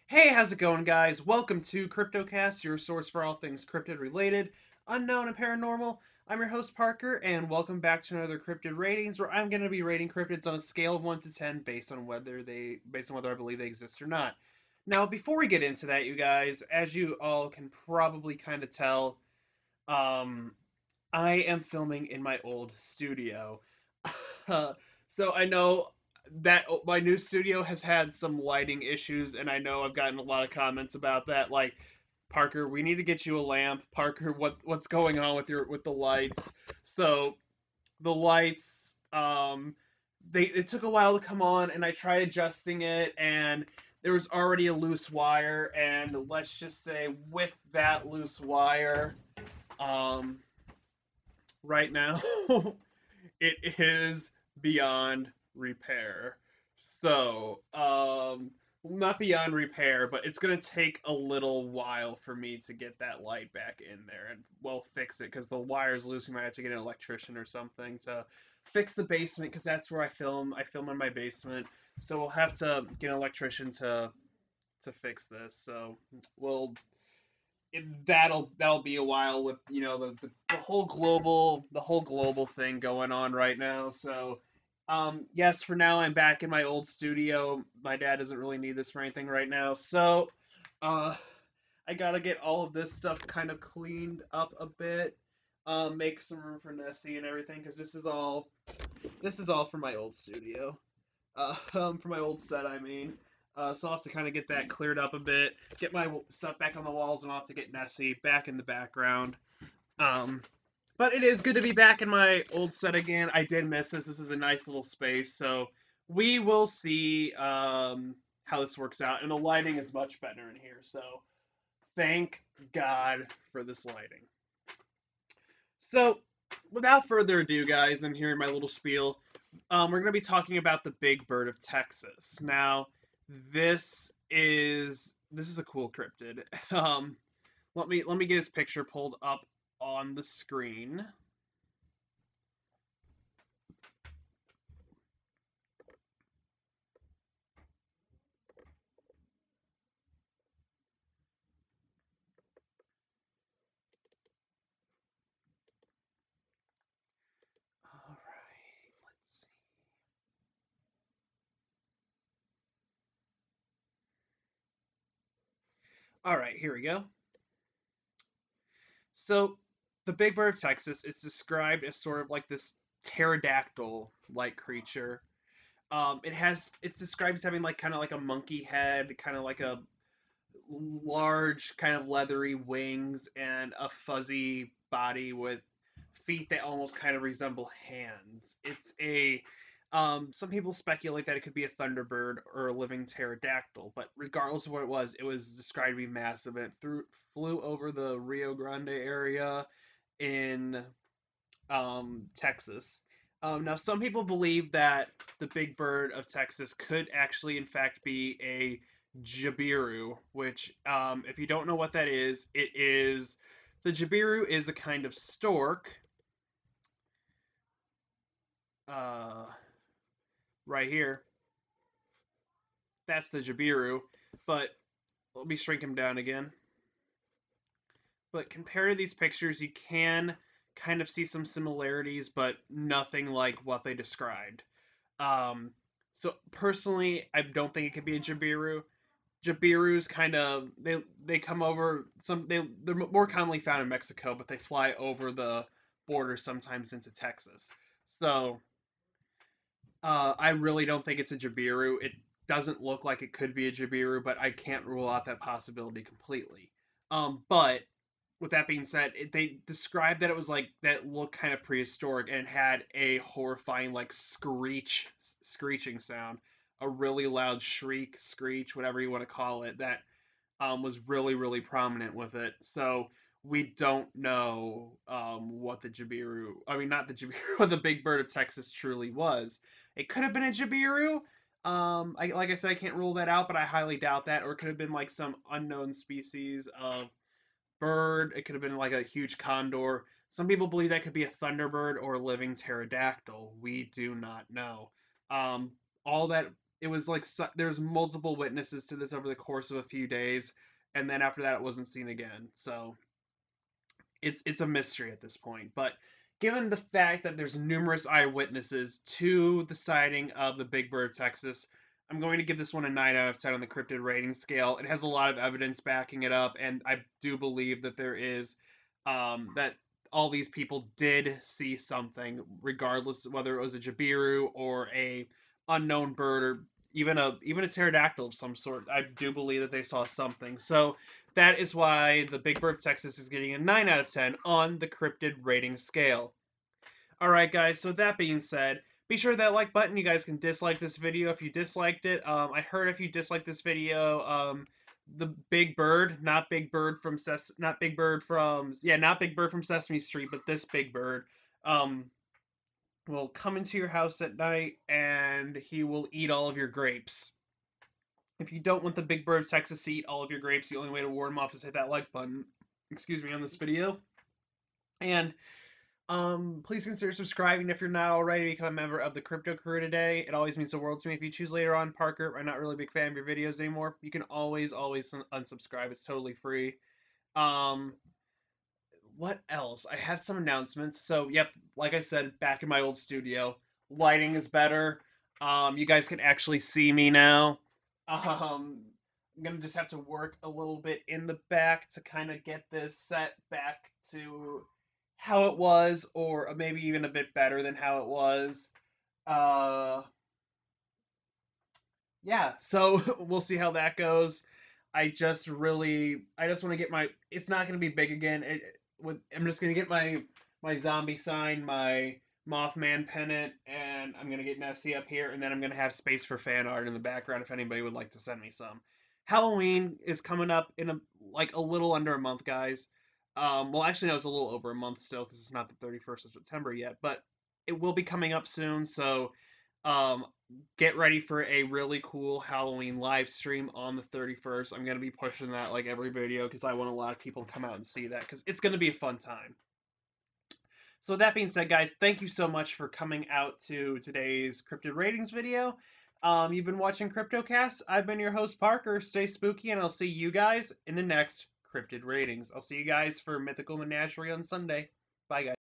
Hey, how's it going, guys? Welcome to Cryptocast, your source for all things cryptid related, unknown, and paranormal. I'm your host, Parker, and welcome back to another Cryptid Ratings, where I'm going to be rating cryptids on a scale of 1 to 10 based on whether I believe they exist or not. Now, before we get into that, you guys, as you all can probably kind of tell, um, I am filming in my old studio. Uh, so I know that my new studio has had some lighting issues, and I know I've gotten a lot of comments about that. Like, Parker, we need to get you a lamp. Parker, what's going on with the lights? So the lights, it took a while to come on, and I tried adjusting it, and there was already a loose wire, and let's just say with that loose wire, um, right now. It is beyond repair. So, not beyond repair, but it's gonna take a little while for me to get that light back in there and well fix it because the wire's loose. We might have to get an electrician or something to fix the basement because that's where I film. I film in my basement, so we'll have to get an electrician to fix this. So we'll that'll be a while with the whole global thing going on right now. So yes, for now I'm back in my old studio. My dad doesn't really need this for anything right now. So uh I gotta get all of this stuff kind of cleaned up a bit. Make some room for Nessie and everything because this is all for my old studio. For my old set, I mean. So I'll have to kind of get that cleared up a bit, get my stuff back on the walls, and I'll have to get Nessie back in the background. Um, but it is good to be back in my old set again. I did miss this. This is a nice little space, so we will see how this works out. And the lighting is much better in here, so thank God for this lighting. So, without further ado, guys, and hearing my little spiel, we're going to be talking about the big bird of Texas. Now, this is a cool cryptid. Let me get his picture pulled up on the screen. All right, let's see. All right, here we go. So, the big bird of Texas is described as sort of like this pterodactyl-like creature. It's described as having like kind of like a monkey head, kind of like a large, kind of leathery wings and a fuzzy body with feet that almost kind of resemble hands. Some people speculate that it could be a thunderbird or a living pterodactyl, but regardless of what it was described to be massive. And it flew over the Rio Grande area in Texas. Now, some people believe that the big bird of Texas could actually, in fact, be a jabiru, which, if you don't know what that is, the jabiru is a kind of stork. Uh, right here, that's the jabiru, but let me shrink him down again. But compared to these pictures, you can kind of see some similarities, but nothing like what they described. Um, so personally, I don't think it could be a Jabiru. Jabirus kind of they come over they're more commonly found in Mexico, but they fly over the border sometimes into Texas. So I really don't think it's a Jabiru. It doesn't look like it could be a Jabiru, but I can't rule out that possibility completely. But with that being said, they described that it was like that looked kind of prehistoric and it had a horrifying like screeching sound, a really loud shriek, screech, whatever you want to call it, that was really prominent with it. So we don't know what the Jabiru, I mean not the Jabiru, what the big bird of Texas truly was. It could have been a Jabiru. Like I said, I can't rule that out, but I highly doubt that. Or it could have been like some unknown species of bird. It could have been like a huge condor. Some people believe that could be a thunderbird or a living pterodactyl. We do not know. Um, all that it was like there's multiple witnesses to this over the course of a few days, and then after that it wasn't seen again. So it's a mystery at this point. But given the fact that there's numerous eyewitnesses to the sighting of the Big Bird of Texas, I'm going to give this one a 9 out of 10 on the cryptid rating scale. It has a lot of evidence backing it up, and I do believe that there is that all these people did see something, regardless of whether it was a jabiru or a unknown bird or even a pterodactyl of some sort. I do believe that they saw something. So that is why the Big Bird of Texas is getting a 9 out of 10 on the cryptid rating scale. Alright guys, so that being said, be sure that like button. You guys can dislike this video if you disliked it. I heard if you disliked this video, the Big Bird, not Big Bird from not Big Bird from Sesame Street, but this Big Bird, um, will come into your house at night and he will eat all of your grapes. If you don't want the Big Bird of Texas to eat all of your grapes, the only way to ward him off is hit that like button. Excuse me, on this video. And please consider subscribing if you're not already. Become a member of the Crypto Crew today. It always means the world to me. If you choose later on, Parker, I'm not really a big fan of your videos anymore. You can always unsubscribe. It's totally free. Um, what else? I have some announcements. So, yep, like I said, back in my old studio, lighting is better. You guys can actually see me now. I'm gonna just have to work a little bit in the back to kind of get this set back to how it was, or maybe even a bit better than how it was. Uh, yeah, so we'll see how that goes. I just want to get my. It's not going to be big again. I'm just going to get my zombie sign, my Mothman pennant, and I'm going to get Nessie up here, and then I'm going to have space for fan art in the background if anybody would like to send me some. Halloween is coming up in a little under a month, guys. Well, actually, no, it's a little over a month still because it's not the 31st of September yet, but it will be coming up soon. So, um, get ready for a really cool Halloween live stream on the 31st. I'm going to be pushing that like every video because I want a lot of people to come out and see that because it's going to be a fun time. So with that being said, guys, thank you so much for coming out to today's Cryptid Ratings video. You've been watching Cryptocast. I've been your host, Parker. Stay spooky, and I'll see you guys in the next Cryptid Ratings. I'll see you guys for Mythical Menagerie on Sunday. Bye, guys.